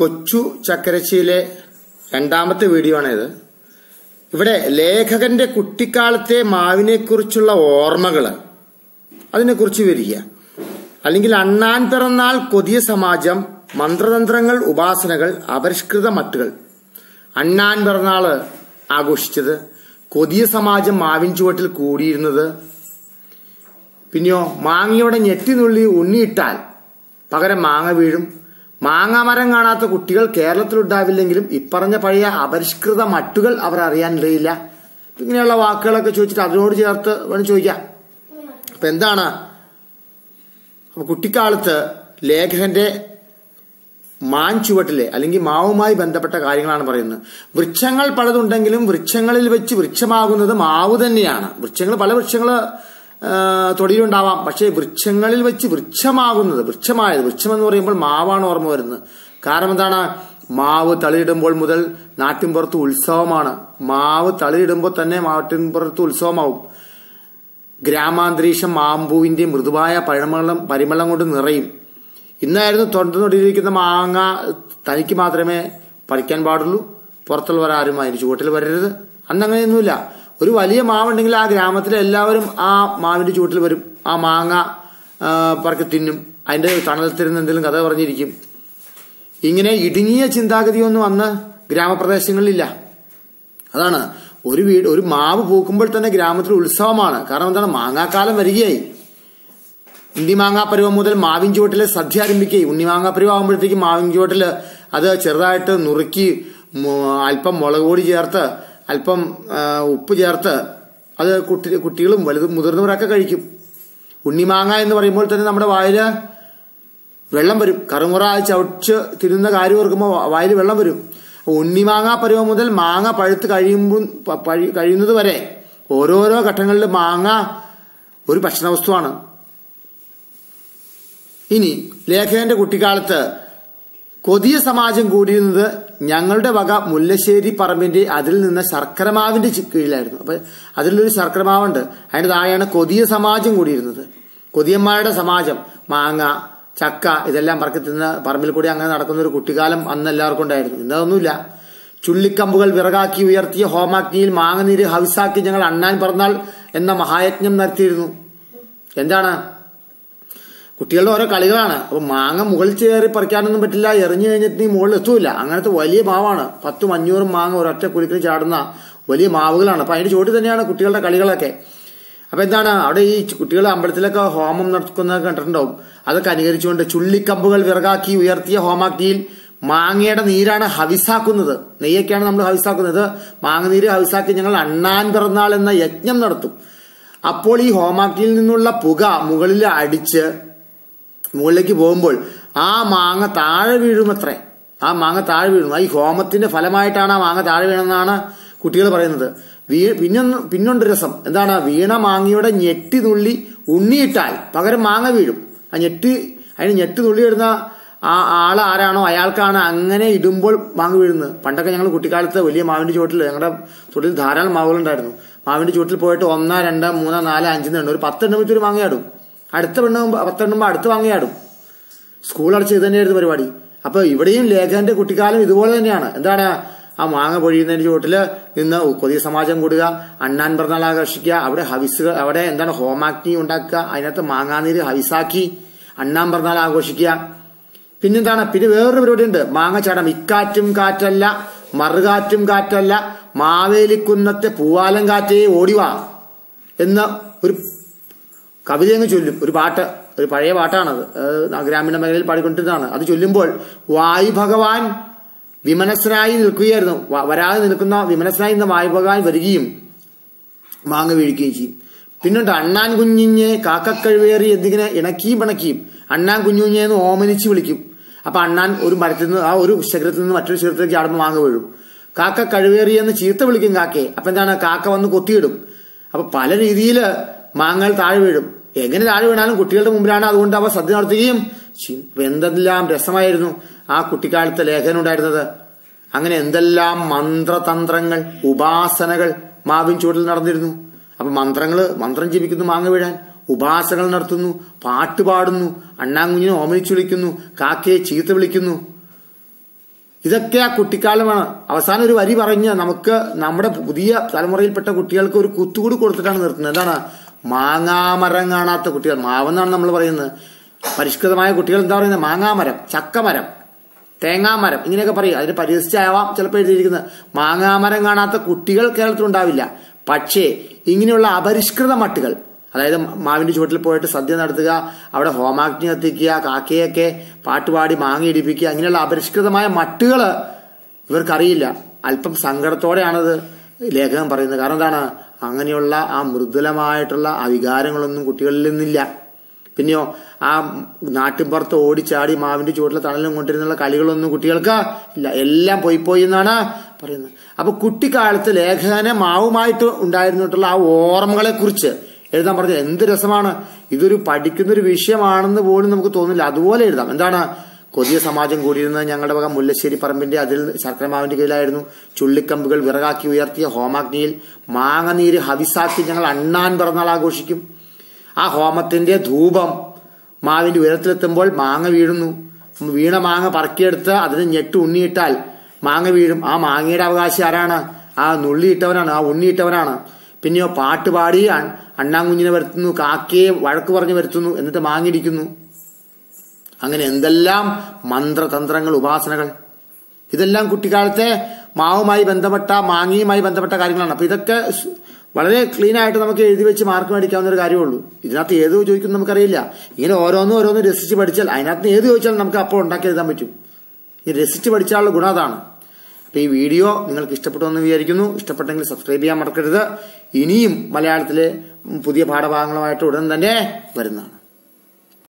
കൊച്ചു ചക്കരശ്ശിയിലെ രണ്ടാമത്തെ വീഡിയോ ആണിത്. ഇവിടെ ലേഖകന്റെ കുട്ടിക്കാലത്തെ മാവിനെക്കുറിച്ചുള്ള ഓർമ്മകൾ അതിനെക്കുറിച്ച് വരിക. അല്ലെങ്കിൽ അണ്ണാൻ പിറന്നാൾ, കൊതിയ സമാജം, മന്ത്രതന്ത്രങ്ങൾ, ഉപാസനകൾ, അപരിഷ്കൃത മട്ടുകൾ. അണ്ണാൻ പിറന്നാള് ആഘോഷിച്ചത്, കൊതിയ സമാജം മാവിൻ ചുവട്ടിൽ കൂടിയിരുന്നത്, പിന്നെയോ മാങ്ങയോടെ ഞെട്ടിനുള്ളി ഉണ്ണിയിട്ടാൽ പകരം മാങ്ങ വീഴും. മാങ്ങാമരം കാണാത്ത കുട്ടികൾ കേരളത്തിലുണ്ടാവില്ലെങ്കിലും ഇപ്പറഞ്ഞ പഴയ അപരിഷ്കൃത മട്ടുകൾ അവർ അറിയാനിടയില്ല. ഇങ്ങനെയുള്ള വാക്കുകളൊക്കെ ചോദിച്ചിട്ട് അതിനോട് ചേർത്ത് വേണം ചോദിക്കാം. അപ്പൊ എന്താണ് കുട്ടിക്കാലത്ത് ലേഖകന്റെ മാൻ ചുവട്ടിലെ അല്ലെങ്കിൽ മാവുമായി ബന്ധപ്പെട്ട കാര്യങ്ങളാണ് പറയുന്നത്. വൃക്ഷങ്ങൾ പലതുണ്ടെങ്കിലും വൃക്ഷങ്ങളിൽ വെച്ച് വൃക്ഷമാകുന്നത് മാവ് തന്നെയാണ്. പല വൃക്ഷങ്ങൾ തൊടിയിലുണ്ടാവാം, പക്ഷേ വൃക്ഷങ്ങളിൽ വെച്ച് വൃക്ഷമാകുന്നത്, വൃക്ഷം എന്ന് പറയുമ്പോൾ മാവാണ് ഓർമ്മ വരുന്നത്. കാരണം എന്താണ്? മാവ് തളിയിടുമ്പോൾ മുതൽ നാട്ടിൻപുറത്ത് ഉത്സവമാണ്. മാവ് തളിയിടുമ്പോൾ തന്നെ നാട്ടിൻപുറത്ത് ഉത്സവമാവും. ഗ്രാമാന്തരീക്ഷം മാമ്പൂവിന്റെ മൃദുവായ പരിമളം കൊണ്ട് നിറയും. ഇന്നായിരുന്നു തൊണ്ടനൊടിയിരിക്കുന്ന മാങ്ങ തനിക്ക് മാത്രമേ പറിക്കാൻ പാടുള്ളൂ, പുറത്തുള്ളവരാരും അതിന് ചുവട്ടിൽ വരരുത്. അന്നങ്ങനെയൊന്നുമില്ല. ഒരു വലിയ മാവുണ്ടെങ്കിൽ ആ ഗ്രാമത്തിലെ എല്ലാവരും ആ മാവിന്റെ ചുവട്ടിൽ വരും. ആ മാങ്ങ പറക്കി തിന്നും. അതിന്റെ തണലത്തിരുന്ന് എന്തെങ്കിലും കഥ പറഞ്ഞിരിക്കും. ഇങ്ങനെ ഇടുങ്ങിയ ചിന്താഗതിയൊന്നും അന്ന് ഗ്രാമപ്രദേശങ്ങളിലില്ല. അതാണ് ഒരു മാവ് പൂക്കുമ്പോൾ തന്നെ ഗ്രാമത്തിൽ ഉത്സവമാണ്. കാരണം എന്താണ്? മാങ്ങാക്കാലം വരികയായി. ഉണ്ണിമാങ്ങാപ്പരുവം മുതൽ മാവിൻ ചുവട്ടിലെ സദ്യ ആരംഭിക്കുകയും ഉണ്ണിമാങ്ങാപ്പരുവം ആകുമ്പോഴത്തേക്കും മാവിൻ ചുവട്ടിൽ അത് ചെറുതായിട്ട് നുറുക്കി അല്പം മുളക് പൊടി ചേർത്ത് അല്പം ഉപ്പ് ചേർത്ത് അത് കുട്ടികളും മുതിർന്നവരൊക്കെ കഴിക്കും. ഉണ്ണിമാങ്ങ എന്ന് പറയുമ്പോൾ തന്നെ നമ്മുടെ വായില് വെള്ളം വരും. കറുമുറ ചവിച്ച് തിരുന്ന കാര്യം ഓർക്കുമ്പോൾ വായിൽ വെള്ളം വരും. ഉണ്ണിമാങ്ങാ പരുവം മുതൽ മാങ്ങ പഴുത്ത് കഴിയുന്നത് വരെ ഓരോരോ ഘട്ടങ്ങളിൽ മാങ്ങ ഒരു ഭക്ഷണ വസ്തുവാണ്. ഇനി ലേഖകന്റെ കുട്ടിക്കാലത്ത് കൊതിയ സമാജം കൂടിയിരുന്നത് ഞങ്ങളുടെ വക മുല്ലശ്ശേരി പറമ്പിന്റെ അതിൽ നിന്ന് ശർക്കരമാവിന്റെ കീഴിലായിരുന്നു. അപ്പൊ അതിലൊരു ശർക്കരമാവുണ്ട്, അതിന്റെ താഴെയാണ് കൊതിയ സമാജം കൂടിയിരുന്നത്. കൊതിയന്മാരുടെ സമാജം. മാങ്ങ, ചക്ക ഇതെല്ലാം പറക്കി തിന്ന പറമ്പിൽ കൂടി അങ്ങനെ നടക്കുന്ന ഒരു കുട്ടിക്കാലം അന്ന് എല്ലാവർക്കും ഉണ്ടായിരുന്നു. ഇന്നതൊന്നുമില്ല. ചുള്ളിക്കമ്പുകൾ വിറകാക്കി ഉയർത്തിയ ഹോമാഗ്നിയിൽ മാങ്ങനീര് ഹവിസാക്കി ഞങ്ങൾ അണ്ണാൻ പിറന്നാൾ എന്ന മഹായജ്ഞം നടത്തിയിരുന്നു. എന്താണ്? കുട്ടികളുടെ ഓരോ കളികളാണ്. അപ്പൊ മാങ്ങ മുകളിൽ കയറി പറിക്കാനൊന്നും പറ്റില്ല, എറിഞ്ഞു കഴിഞ്ഞിട്ട് നീ മുകളിൽ എത്തൂല. അങ്ങനത്തെ വലിയ മാവാണ്. 1000-500 മാങ്ങ ഒരൊറ്റ കുലുക്കിന് ചാടുന്ന വലിയ മാവുകളാണ്. അപ്പൊ അതിന്റെ ചോട്ട് തന്നെയാണ് കുട്ടികളുടെ കളികളൊക്കെ. അപ്പൊ എന്താണ് അവിടെ ഈ കുട്ടികൾ അമ്പലത്തിലൊക്കെ ഹോമം നടക്കുന്നതൊക്കെ കണ്ടിട്ടുണ്ടാവും. അതൊക്കെ അനുകരിച്ചുകൊണ്ട് ചുള്ളിക്കമ്പുകൾ വിറകാക്കി ഉയർത്തിയ ഹോമാഗ്നിയിൽ മാങ്ങയുടെ നീരാണ് ഹവിസാക്കുന്നത്. നെയ്യൊക്കെയാണ് നമ്മൾ ഹവിസാക്കുന്നത്. മാങ്ങനീര് ഹവിസാക്കി ഞങ്ങൾ അണ്ണാൻ പിറന്നാൾ എന്ന യജ്ഞം നടത്തും. അപ്പോൾ ഈ ഹോമാഗ്നിയിൽ നിന്നുള്ള പുക മുകളിൽ അടിച്ച് മുകളിലേക്ക് പോകുമ്പോൾ ആ മാങ്ങ താഴെ വീഴുമത്രേ. ആ മാങ്ങ താഴെ വീഴുന്നു. ഈ ഹോമത്തിന്റെ ഫലമായിട്ടാണ് ആ മാങ്ങ താഴെ വീണെന്നാണ് കുട്ടികൾ പറയുന്നത്. പിന്നൊരു രസം എന്താണ്? വീണ മാങ്ങയുടെ ഞെട്ടി നുള്ളി ഉണ്ണിയിട്ടാൽ പകരം മാങ്ങ വീഴും. അതിന് ഞെട്ടി നുള്ളി ഇടുന്ന ആ ആള് ആരാണോ അയാൾക്കാണ് അങ്ങനെ ഇടുമ്പോൾ മാങ്ങ വീഴുന്നത്. പണ്ടൊക്കെ ഞങ്ങൾ കുട്ടിക്കാലത്ത് വലിയ മാവിന്റെ ചുവട്ടിൽ, ഞങ്ങളുടെ തൊട്ടിൽ ധാരാളം മാവുകളുണ്ടായിരുന്നു. മാവിന്റെ ചുവട്ടിൽ പോയിട്ട് 1, 2, 3, 4, 5 എണ്ണം ഒരു 10 എണ്ണം വെച്ചൊരു മാങ്ങയാടും. അടുത്ത 10 എണ്ണുമ്പോൾ അടുത്ത മാങ്ങയാടും. സ്കൂൾ അടച്ച് ഇത് തന്നെയായിരുന്നു പരിപാടി. അപ്പൊ ഇവിടെയും ലേഖകന്റെ കുട്ടിക്കാലം ഇതുപോലെ തന്നെയാണ്. എന്താണ്? ആ മാങ്ങ പൊഴിയുന്നതിന്റെ ചുവട്ടില് നിന്ന് കൊതിയ സമാജം കൂടുക, അണ്ണാൻ പിറന്നാൾ ആഘോഷിക്കുക, അവിടെ എന്താണ് ഹോമാഗ്നി ഉണ്ടാക്കുക, അതിനകത്ത് മാങ്ങാനീര് ഹവിസാക്കി അണ്ണാൻ പിറന്നാൾ ആഘോഷിക്കുക. പിന്നെന്താണ്? പിന്നെ വേറൊരു പരിപാടി ഉണ്ട്, മാങ്ങച്ചാടം. ഇക്കാറ്റും കാറ്റല്ല, മറുകാറ്റും കാറ്റല്ല, മാവേലിക്കുന്നത്തെ പൂവാലം കാറ്റേ ഓടിവാ എന്ന ഒരു കവിതയങ്ങ് ചൊല്ലും. ഒരു പാട്ട്, ഒരു പഴയ പാട്ടാണത്. ഗ്രാമീണ മേഖലയിൽ പാടിക്കൊണ്ടിരുന്നതാണ്. അത് ചൊല്ലുമ്പോൾ വായു ഭഗവാൻ വിമനസ്സനായി നിൽക്കുകയായിരുന്നു. വരാതെ നിൽക്കുന്ന വിമനസ്സനായി നിന്ന വായു ഭഗവാൻ വരികയും മാങ്ങ വീഴുകയും ചെയ്യും. പിന്നുണ്ട് അണ്ണാൻ കുഞ്ഞിഞ്ഞെ കാക്കക്കഴിവേറി എന്നിങ്ങനെ ഇണക്കിയും പിണക്കിയും അണ്ണാൻ കുഞ്ഞുഞ്ഞെ എന്ന് ഓമനിച്ച് വിളിക്കും. അപ്പൊ അണ്ണാൻ ഒരു മരത്തിൽ നിന്ന് ആ ഒരു ശിഖരത്തിൽ നിന്ന് മറ്റൊരു ശിഖരത്തിലേക്ക് ചാടുമ്പോൾ മാങ്ങ വീഴും. കാക്ക കഴിവേറി എന്ന് ചീത്ത വിളിക്കും കാക്കയെ. അപ്പൊ എന്താണ്? കാക്ക വന്ന് കൊത്തിയിടും. അപ്പൊ പല രീതിയിൽ മാങ്ങകൾ താഴെ വീഴും. എങ്ങനെ താഴെ വീണാലും കുട്ടികളുടെ മുമ്പിലാണ്. അതുകൊണ്ട് അവ സദ്യ നടത്തുകയും എന്തെല്ലാം രസമായിരുന്നു ആ കുട്ടിക്കാലത്തെ ലേഖനുണ്ടായിരുന്നത്. അങ്ങനെ എന്തെല്ലാം മന്ത്രതന്ത്രങ്ങൾ, ഉപാസനകൾ മാവിൻ ചുവട്ടിൽ നടന്നിരുന്നു. അപ്പൊ മന്ത്രം ജപിക്കുന്നു മാങ്ങ വീഴാൻ, ഉപാസനകൾ നടത്തുന്നു, പാട്ട് പാടുന്നു, അണ്ണാങ്കുഞ്ഞിനെ ഓമനിച്ചു വിളിക്കുന്നു, കാക്കയെ ചീത്ത വിളിക്കുന്നു. ഇതൊക്കെ ആ കുട്ടിക്കാലമാണ്. അവസാനം ഒരു വരി പറഞ്ഞ് നമുക്ക് നമ്മുടെ പുതിയ തലമുറയിൽപ്പെട്ട കുട്ടികൾക്ക് ഒരു കുത്തുകൂടി കൊടുത്തിട്ടാണ് നിർത്തുന്നത്. എന്താണ്? മാങ്ങാമരം കാണാത്ത കുട്ടികൾ. മാവെന്നാണ് നമ്മൾ പറയുന്നത്. പരിഷ്കൃതമായ കുട്ടികൾ എന്താ പറയുന്നത്? മാങ്ങാമരം, ചക്കമരം, തേങ്ങാമരം ഇങ്ങനെയൊക്കെ പറയും. അതിന് പരിഹസിച്ചാവാം ചിലപ്പോൾ എഴുതിയിരിക്കുന്നത്. മാങ്ങാമരം കാണാത്ത കുട്ടികൾ കേരളത്തിലുണ്ടാവില്ല. പക്ഷേ ഇങ്ങനെയുള്ള അപരിഷ്കൃത മട്ടുകൾ, അതായത് മാവിന്റെ ചുവട്ടിൽ പോയിട്ട് സദ്യ നടത്തുക, അവിടെ ഹോമാഗ്നി കത്തിക്കുക, കാക്കയൊക്കെ പാട്ടുപാടി മാങ്ങ ഇടിപ്പിക്കുക, അങ്ങനെയുള്ള അപരിഷ്കൃതമായ മട്ടുകൾ ഇവർക്കറിയില്ല. അല്പം സങ്കടത്തോടെയാണത് ലേഖകൻ പറയുന്നത്. കാരണം എന്താണ്? അങ്ങനെയുള്ള ആ മൃദുലമായിട്ടുള്ള ആ വികാരങ്ങളൊന്നും കുട്ടികളിൽ നിന്നില്ല. പിന്നെയോ ആ നാട്ടിൻപുറത്ത് ഓടിച്ചാടി മാവിന്റെ ചുവട്ടിലെ തണലും കൊണ്ടിരുന്നുള്ള കളികളൊന്നും കുട്ടികൾക്ക് ഇല്ല. എല്ലാം പോയി എന്നാണ് പറയുന്നത്. അപ്പൊ കുട്ടിക്കാലത്ത് ലേഖകനെ മാവുമായിട്ട് ഉണ്ടായിരുന്നിട്ടുള്ള ആ ഓർമ്മകളെ കുറിച്ച് എഴുതാൻ പറഞ്ഞത് എന്ത് രസമാണ്. ഇതൊരു പഠിക്കുന്നൊരു വിഷയമാണെന്ന് പോലും നമുക്ക് തോന്നില്ല. അതുപോലെ എഴുതാം. എന്താണ്? കൊതിയ സമാജം കൂടിയിരുന്നത് ഞങ്ങളുടെ വക മുല്ലശ്ശേരി പറമ്പിന്റെ അതിൽ ശർക്കരമാവിന്റെ കീഴിലായിരുന്നു. ചുള്ളിക്കമ്പുകൾ വിറകാക്കി ഉയർത്തിയ ഹോമാഗ്നിയിൽ മാങ്ങനീര് ഹവിസാക്കി ഞങ്ങൾ അണ്ണാൻ പിറന്നാൾ ആഘോഷിക്കും. ആ ഹോമത്തിന്റെ ധൂപം മാവിന്റെ ഉയരത്തിലെത്തുമ്പോൾ മാങ്ങ വീഴുന്നു. വീണ മാങ്ങ പറക്കിയെടുത്ത് അതിന് ഞെട്ട് ഉണ്ണിയിട്ടാൽ മാങ്ങ വീഴും. ആ മാങ്ങയുടെ അവകാശി ആരാണ്? ആ നുള്ളിയിട്ടവനാണ്, ആ ഉണ്ണിയിട്ടവനാണ്. പിന്നെയോ പാട്ടുപാടി അണ്ണാങ്കുഞ്ഞിനെ വരുത്തുന്നു, കാക്കയെ വഴക്ക് പറഞ്ഞു വരുത്തുന്നു, എന്നിട്ട് മാങ്ങിടിക്കുന്നു. അങ്ങനെ എന്തെല്ലാം മന്ത്രതന്ത്രങ്ങൾ, ഉപാസനകൾ. ഇതെല്ലാം കുട്ടിക്കാലത്തെ മാവുമായി ബന്ധപ്പെട്ട, മാങ്ങയുമായി ബന്ധപ്പെട്ട കാര്യങ്ങളാണ്. അപ്പൊ ഇതൊക്കെ വളരെ ക്ലീൻ ആയിട്ട് നമുക്ക് എഴുതി വെച്ച് മാർക്ക് മേടിക്കാവുന്ന ഒരു കാര്യമുള്ളൂ. ഇതിനകത്ത് ഏത് ചോദിക്കും നമുക്കറിയില്ല. ഇങ്ങനെ ഓരോന്നും രസിച്ച് പഠിച്ചാൽ അതിനകത്ത് ഏത് ചോദിച്ചാലും നമുക്ക് അപ്പോൾ ഉണ്ടാക്കി എഴുതാൻ പറ്റും. ഈ രസിച്ച് പഠിച്ചാലുള്ള ഗുണം അതാണ്. അപ്പൊ ഈ വീഡിയോ നിങ്ങൾക്ക് ഇഷ്ടപ്പെട്ടു എന്ന് വിചാരിക്കുന്നു. ഇഷ്ടപ്പെട്ടെങ്കിൽ സബ്സ്ക്രൈബ് ചെയ്യാൻ മറക്കരുത്. ഇനിയും മലയാളത്തിലെ പുതിയ പാഠഭാഗങ്ങളുമായിട്ട് ഉടൻ തന്നെ വരുന്നതാണ്.